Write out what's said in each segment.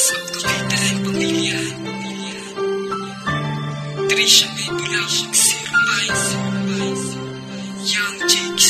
Sa kapitan pamilya Trisha may bulawag Zero Miles Young Jakes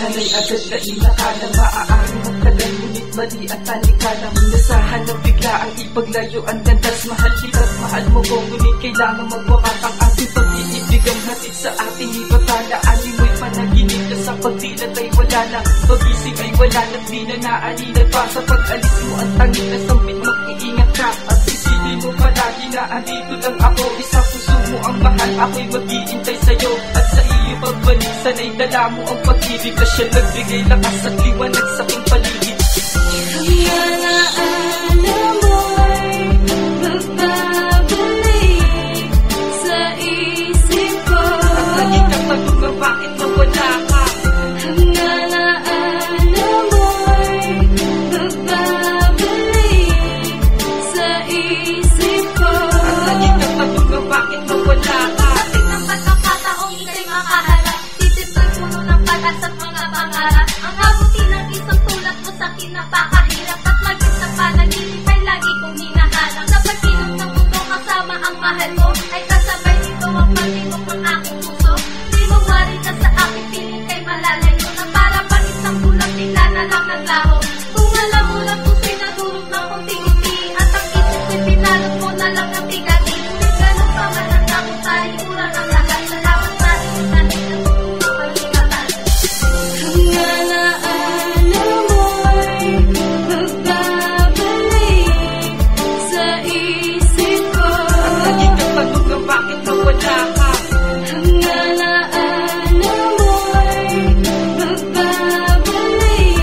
Sana'y agad na inakala maaaring magtagal, ngunit mali at talikala. Minasahan na bigla ang ipaglayo ang landas. Mahal kita't mahal mo ko, ngunit kailangan magwakat ang ating pag-iibigan. Hatid sa ating ibatala, animoy panaginip na sa pagdilat ay wala na. Pagising ay wala na't di na naalinag pa. Sa pag-alis mo ang tanging na sampit, mag-iingat ka at isipin mo palagi na andito lang ako. Isa puso mo ang mahal, ako'y mag-iintay sa'yo. At sa iyo pagbalik, sana'y dala mo ang pag-ibig na siya nagbigay lakas at liwanag sa aking paligid. Hanggang mo'y magbabalik sa isip ko. At laging katanungan bakit nawala ka. Hanggang mo'y magbabalik sa isip ko. At laging katanungan bakit nawala ka. Kapit ng pagkakataong ika'y makaharap, titipto'y puno ng pag-asa at mga pangarap. Ang abuti ng isang tulad mo sa'kin napakahirap, at maging sa panaginip ay lagi kong hinahanap. Sa pagkilos ng mundo kasama ang mahal mo, ay kasabay nito ang paglimok ng aking puso. Di mo wari na sa aking piling kay malalayo, na para pa isang bulang bigla na lang naglaho. Kung alam mo lang puso'y nadurog ng kunti-kunti, at ang isip ko'y pinalot mo na lang ng bigati. Ngunit ganun pa man ang takot sa likuran ng lahat. Salamat sa rin na nilapagpalingatan. Hanggang mo'y magbabalik sa isip ko. At laging katanungan bakit nawala ka. Hanggang mo'y magbabalik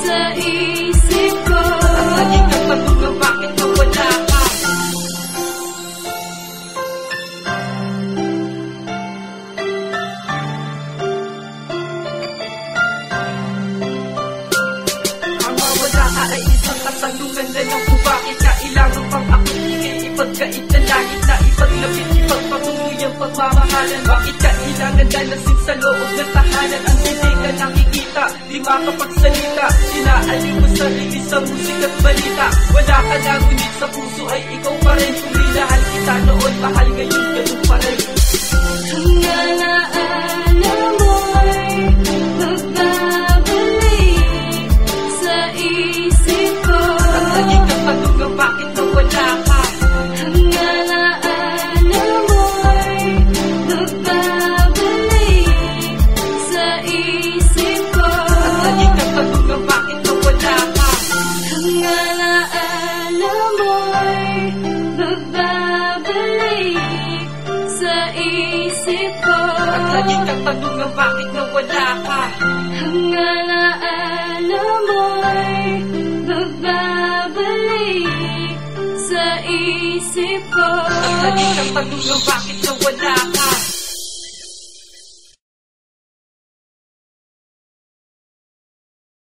sa isip ko. At laging katanungan bakit nawala ka. Ang mawala ka ay isang katanungan na lang kung bakit kailangan pang ako ikay ipagkait na langit na ipaglapit, ipagpatuloy ang pagmamahalan. Bakit kailangan dalasin sa loob ng tahanan? Ang hindi ka nakikita, di makapagsalita, inaaliw mo sarili sa musika at balita. Wala ka na ngunit sa puso ay ikaw pa rin. Kung minahal kita noon, mahal ngayon ganun pa rin. Hanggang mo'y magbabalik sa isip ko. At laging katanungan bakit nawala ka. Hanggang mo'y magbabalik sa isip ko. At laging katanungan bakit nawala ka. Hanggang mo'y magbabalik sa isip ko. At laging katanungan bakit nawala ka. Hanggang mo'y magbabalik sa isip ko. At laging katanungan bakit nawala ka.